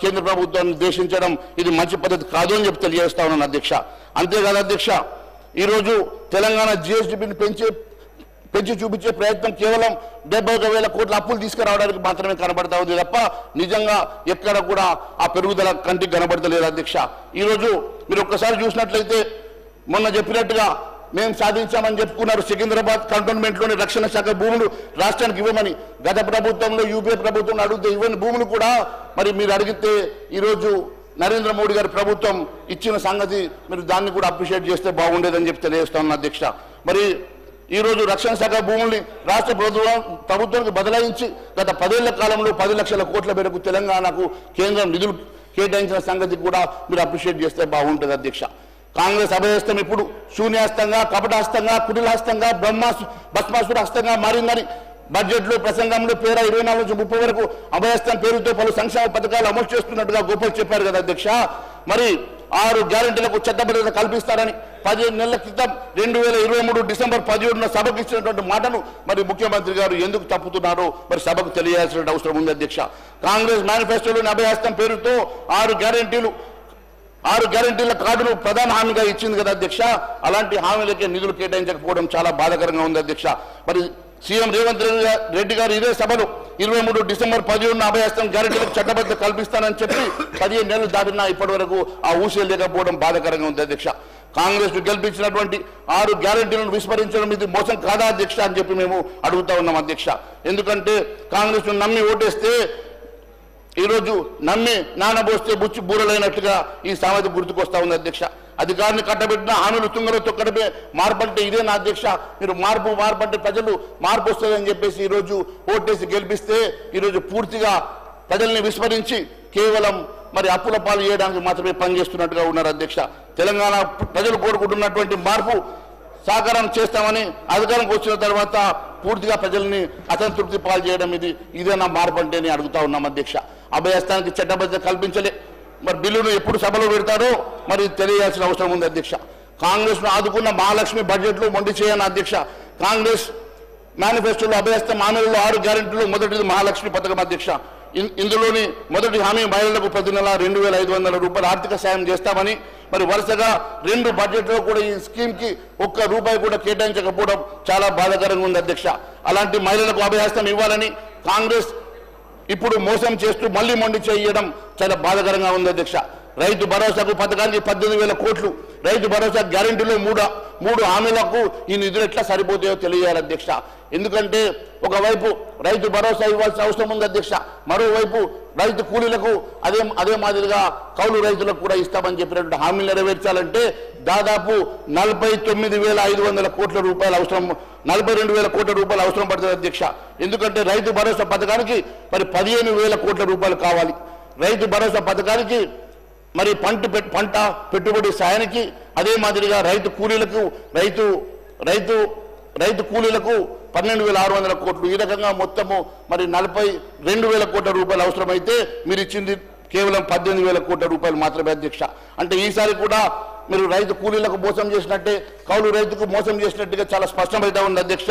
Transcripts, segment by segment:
కేంద్ర ప్రభుత్వాన్ని దేశించడం ఇది మంచి పద్ధతి కాదు అని చెప్పి తెలియజేస్తా ఉన్నాను అధ్యక్ష. అంతేకాదు అధ్యక్ష, ఈరోజు తెలంగాణ జిఎస్డిపిని పెంచి చూపించే ప్రయత్నం కేవలం 71,000 కోట్ల అప్పులు తీసుకురావడానికి మాత్రమే కనబడతా ఉంది తప్ప నిజంగా ఎక్కడ కూడా ఆ పెరుగుదల కంటికి కనబడతలేదు అధ్యక్ష. ఈరోజు మీరు ఒక్కసారి చూసినట్లయితే మొన్న చెప్పినట్టుగా మేము సాధించామని చెప్పుకున్నారు సికింద్రాబాద్ కంటోన్మెంట్లోని రక్షణ శాఖ భూములు రాష్ట్రానికి ఇవ్వమని. గత ప్రభుత్వంలో యూపీఏ ప్రభుత్వం అడిగితే ఇవ్వని భూములు కూడా మరి మీరు అడిగితే ఈరోజు నరేంద్ర మోడీ గారి ప్రభుత్వం ఇచ్చిన సంగతి మీరు దాన్ని కూడా అప్రిషియేట్ చేస్తే బాగుండేదని చెప్పి తెలియజేస్తాను అధ్యక్ష. మరి ఈరోజు రక్షణ శాఖ భూముల్ని రాష్ట్ర ప్రభుత్వానికి బదలాయించి గత 10 ఏళ్ల కాలంలో 10 లక్షల కోట్ల మేరకు తెలంగాణకు కేంద్రం నిధులు కేటాయించిన సంగతి కూడా మీరు అప్రిషియేట్ చేస్తే బాగుంటుంది అధ్యక్ష. కాంగ్రెస్ అభయహస్తం ఇప్పుడు శూన్యాస్తంగా, కపటాస్తంగా, కుటిలాస్తంగా, భస్మాసుర హస్తంగా మారిందని బడ్జెట్లో ప్రసంగంలో 24 నుంచి 30 వరకు అభయహస్తం పేరుతో పలు సంక్షేమ పథకాలు అమలు చేస్తున్నట్టుగా గోపాల్ చెప్పారు కదా అధ్యక్ష. మరి 6 గ్యారెంటీలకు చట్టబద్ధత కల్పిస్తారని 15 నెలల క్రితం 2023 డిసెంబర్ 17న సభకు ఇచ్చినటువంటి మాటను మరి ముఖ్యమంత్రి గారు ఎందుకు తప్పుతున్నారో మరి సభకు తెలియాల్సిన అవసరం ఉంది అధ్యక్ష. కాంగ్రెస్ మేనిఫెస్టోలోని అభయహస్తం పేరుతో 6 గ్యారెంటీల కార్డును ప్రధాన హామీగా ఇచ్చింది కదా అధ్యక్ష. అలాంటి హామీలకే నిధులు కేటాయించకపోవడం చాలా బాధాకరంగా ఉంది అధ్యక్ష. మరి సీఎం రేవంత్ రెడ్డి గారు ఇదే సభలో 23 డిసెంబర్ 17న అభయహస్తం గ్యారెంటీలకు చట్టబద్ధత కల్పిస్తానని చెప్పి 15 నెలలు దాటినా ఇప్పటి వరకు ఆ ఊసే లేకపోవడం బాధాకరంగా ఉంది అధ్యక్ష. కాంగ్రెస్ గెలిపించినటువంటి 6 గ్యారెంటీలను విస్మరించడం ఇది మోసం కాదా అధ్యక్ష అని చెప్పి మేము అడుగుతా ఉన్నాం అధ్యక్ష. ఎందుకంటే కాంగ్రెస్ నమ్మి ఓటేస్తే ఈరోజు నమ్మి నానబోస్తే బుచ్చి బూరలైనట్టుగా ఈ సామెత గుర్తుకొస్తా ఉంది అధ్యక్ష. అధికారిని కట్టబెట్టిన హామీలు తుంగలో తొక్కడమే మార్పు అంటే ఇదే నా అధ్యక్ష. మీరు మార్పు అంటే ప్రజలు మార్పు వస్తుందని చెప్పేసి ఈరోజు ఓటేసి గెలిపిస్తే ఈరోజు పూర్తిగా ప్రజల్ని విస్మరించి కేవలం మరి అప్పుల పాలు చేయడానికి మాత్రమే పనిచేస్తున్నట్టుగా ఉన్నారు అధ్యక్ష. తెలంగాణ ప్రజలు కోరుకుంటున్నటువంటి మార్పు సాకారం చేస్తామని అధికారంకి వచ్చిన తర్వాత పూర్తిగా ప్రజల్ని అసంతృప్తి పాలు చేయడం ఇదేనా మార్పు అంటే అని అడుగుతా ఉన్నాం అధ్యక్ష. అభయహస్తానికి చట్టబద్ధత కల్పించలే. మరి బిల్లును ఎప్పుడు సభలో పెడతారో మరి తెలియాల్సిన అవసరం ఉంది అధ్యక్ష. కాంగ్రెస్ను ఆదుకున్న మహాలక్ష్మి బడ్జెట్లో మొండి చేయని అధ్యక్ష. కాంగ్రెస్ మేనిఫెస్టోలో అభయహస్తం హామీలలో 6 గ్యారెంటీలు మొదటిది మహాలక్ష్మి పథకం అధ్యక్ష. ఇందులోని మొదటి హామీ మహిళలకు ప్రతి నెల 2,500 రూపాయలు ఆర్థిక సాయం చేస్తామని మరి వరుసగా 2 బడ్జెట్లో కూడా ఈ స్కీమ్కి ₹1 కూడా కేటాయించకపోవడం చాలా బాధాకరంగా ఉంది అధ్యక్ష. అలాంటి మహిళలకు అభయహస్తం ఇవ్వాలని కాంగ్రెస్ ఇప్పుడు మోసం చేస్తూ మళ్ళీ మొండి చేయడం చాలా బాధాకరంగా ఉంది అధ్యక్ష. రైతు భరోసాకు పథకానికి 18,000 కోట్లు, రైతు భరోసా గ్యారెంటీలో 3 హామీలకు ఈ నిధులు ఎట్లా సరిపోతాయో తెలియాలి అధ్యక్ష. ఎందుకంటే ఒకవైపు రైతు భరోసా ఇవ్వాల్సిన అవసరం ఉంది అధ్యక్ష, మరోవైపు రైతు కూలీలకు అదే మాదిరిగా కౌలు రైతులకు కూడా ఇస్తామని చెప్పినటువంటి హామీలు నెరవేర్చాలంటే దాదాపు 49,500 కోట్ల రూపాయలు అవసరం, 42,000 కోట్ల రూపాయలు అవసరం పడుతుంది అధ్యక్ష. ఎందుకంటే రైతు భరోసా పథకానికి మరి 15,000 కోట్ల రూపాయలు కావాలి. రైతు భరోసా పథకానికి మరి పంట పెట్టుబడి సాయానికి అదే మాదిరిగా రైతు కూలీలకు 12,600 కోట్లు, ఈ రకంగా మొత్తము మరి 42,000 కోట్ల రూపాయలు అవసరమైతే మీరు ఇచ్చింది కేవలం 18,000 కోట్ల రూపాయలు మాత్రమే అధ్యక్ష. అంటే ఈసారి కూడా మీరు రైతు కూలీలకు మోసం చేసినట్టే, కౌలు రైతుకు మోసం చేసినట్టుగా చాలా స్పష్టమైతే ఉంది అధ్యక్ష.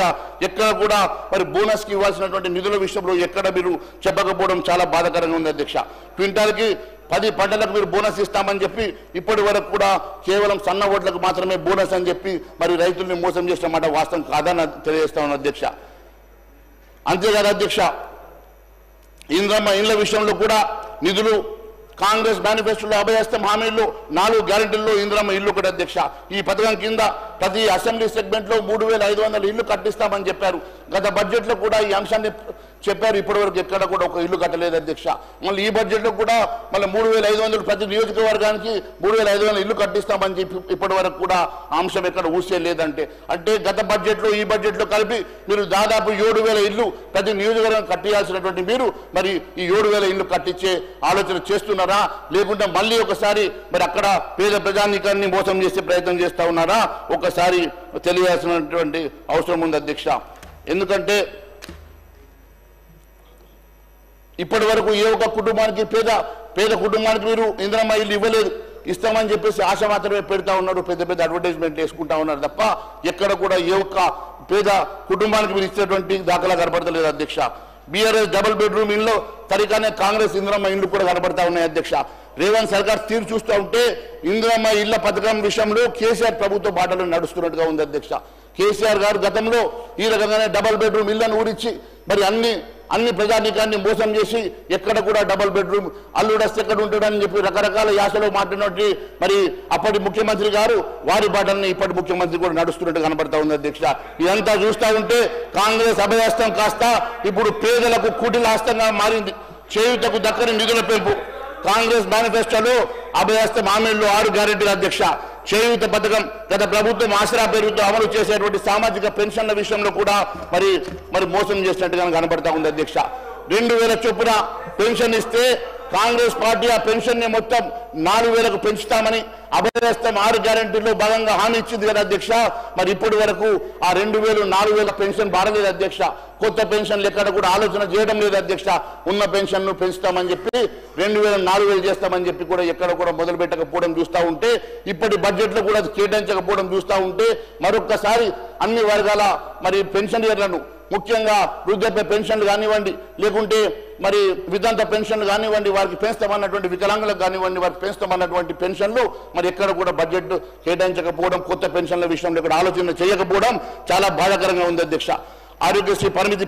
ఎక్కడ కూడా మరి బోనస్కి ఇవ్వాల్సినటువంటి నిధుల విషయంలో ఎక్కడ మీరు చెప్పకపోవడం చాలా బాధాకరంగా ఉంది అధ్యక్ష. క్వింటాల్కి 10 పంటలకు మీరు బోనస్ ఇస్తామని చెప్పి ఇప్పటి వరకు కూడా కేవలం సన్న ఓట్లకు మాత్రమే బోనస్ అని చెప్పి మరి రైతుల్ని మోసం చేసిన మాట వాస్తవం కాదని తెలియజేస్తా ఉన్నాను అధ్యక్ష. అంతేకాదు అధ్యక్ష, ఇంద్రమ్మ ఇండ్ల విషయంలో కూడా నిధులు కాంగ్రెస్ మేనిఫెస్టోలో అభయహస్తం హామీల్లో 4 గ్యారెంటీల్లో ఇంద్రమ్మ ఇల్లు కూడా అధ్యక్ష. ఈ పథకం కింద ప్రతి అసెంబ్లీ సెగ్మెంట్లో 3,500 ఇల్లు కట్టిస్తామని చెప్పారు. గత బడ్జెట్లో కూడా ఈ అంశాన్ని చెప్పారు. ఇప్పటివరకు ఎక్కడ కూడా ఒక ఇల్లు కట్టలేదు అధ్యక్ష. మళ్ళీ ఈ బడ్జెట్లో కూడా మళ్ళీ 3,500 ప్రతి నియోజకవర్గానికి 3,500 ఇల్లు కట్టిస్తామని చెప్పి ఇప్పటి వరకు కూడా అంశం ఎక్కడ ఊసే లేదంటే గత బడ్జెట్లో ఈ బడ్జెట్లో కలిపి మీరు దాదాపు 7,000 ఇల్లు ప్రతి నియోజకవర్గం కట్టియాల్సినటువంటి మీరు మరి ఈ 7,000 ఇల్లు కట్టించే ఆలోచన చేస్తున్నారా, లేకుంటే మళ్ళీ ఒకసారి మరి అక్కడ పేద ప్రజానీకాన్ని మోసం చేసే ప్రయత్నం చేస్తా ఉన్నారా ఒకసారి తెలియాల్సినటువంటి అవసరం ఉంది అధ్యక్ష. ఎందుకంటే ఇప్పటి వరకు ఏ ఒక్క కుటుంబానికి పేద కుటుంబానికి మీరు ఇంద్రమ్మ ఇల్లు ఇవ్వలేదు. ఇస్తామని చెప్పేసి ఆశ మాత్రమే పెడతా ఉన్నారు, పెద్ద అడ్వర్టైజ్మెంట్ వేసుకుంటా ఉన్నారు తప్ప ఎక్కడ కూడా ఏ ఒక్క పేద కుటుంబానికి మీరు ఇచ్చేటువంటి దాఖలా కనపడతలేదు అధ్యక్ష. బీఆర్ఎస్ డబుల్ బెడ్రూమ్ ఇల్లు తరికానే కాంగ్రెస్ ఇందిరమ్మ ఇల్లు కూడా కనబడతా ఉన్నాయి అధ్యక్ష. రేవంత్ సర్కార్ తీరు చూస్తూ ఉంటే ఇందిరమ్మ ఇళ్ల పథకం విషయంలో కేసీఆర్ ప్రభుత్వ బాటలు నడుస్తున్నట్టుగా ఉంది అధ్యక్ష. కేసీఆర్ గారు గతంలో ఈ రకంగానే డబుల్ బెడ్రూమ్ ఇళ్లను ఊరించి మరి అన్ని ప్రజానీకాన్ని మోసం చేసి ఎక్కడ కూడా డబుల్ బెడ్రూమ్ అల్లుడస్తే ఎక్కడ ఉంటాడని చెప్పి రకరకాల యాసలో మాట్లాడినట్టు మరి అప్పటి ముఖ్యమంత్రి గారు వారి బాటల్ని ఇప్పటి ముఖ్యమంత్రి కూడా నడుస్తున్నట్టు కనబడతా ఉంది అధ్యక్ష. ఇదంతా చూస్తూ ఉంటే కాంగ్రెస్ అభయహస్తం కాస్త ఇప్పుడు పేదలకు కుటిలాస్తంగా మారింది. చేయూతకు దక్కని నిధుల పెంపు కాంగ్రెస్ మేనిఫెస్టోలో అభయహస్తం హామీల్లో 6 గ్యారెంటీల అధ్యక్ష. చేయూత పథకం గత ప్రభుత్వం ఆసరా పేరుతో అమలు చేసేటువంటి సామాజిక పెన్షన్ల విషయంలో కూడా మరి మోసం చేసినట్టుగా కనబడతా ఉంది అధ్యక్ష. 2000 చొప్పున పెన్షన్ ఇస్తే కాంగ్రెస్ పార్టీ ఆ పెన్షన్ ని మొత్తం 4000కు పెంచుతామని అభయహస్తం 6 గ్యారెంటీల్లో భాగంగా హామీ ఇచ్చింది కదా అధ్యక్ష. మరి ఇప్పటి వరకు ఆ 2000 4000 పెన్షన్ బారలేదు అధ్యక్ష. కొత్త పెన్షన్లు ఎక్కడ కూడా ఆలోచన చేయడం లేదు అధ్యక్ష. ఉన్న పెన్షన్ను పెంచుతామని చెప్పి 2000 4000 చేస్తామని చెప్పి కూడా ఎక్కడ కూడా మొదలు పెట్టకపోవడం చూస్తూ ఉంటే, ఇప్పటి బడ్జెట్లో కూడా కేటాయించకపోవడం చూస్తూ ఉంటే మరొక్కసారి అన్ని వర్గాల మరి పెన్షనర్లను ముఖ్యంగా వృద్ధాప్య పెన్షన్లు కానివ్వండి, లేకుంటే మరి వితంత పెన్షన్లు కానివ్వండి, వారికి పెంచుతామన్నటువంటి వికలాంగులకు కానివ్వండి, వారికి పెంచుతామన్నటువంటి పెన్షన్లు మరి ఎక్కడ కూడా బడ్జెట్ కేటాయించకపోవడం, కొత్త పెన్షన్ల విషయంలో ఇక్కడ ఆలోచన చేయకపోవడం చాలా బాధాకరంగా ఉంది అధ్యక్ష. ఆరోగ్యశ్రీ పరిమితి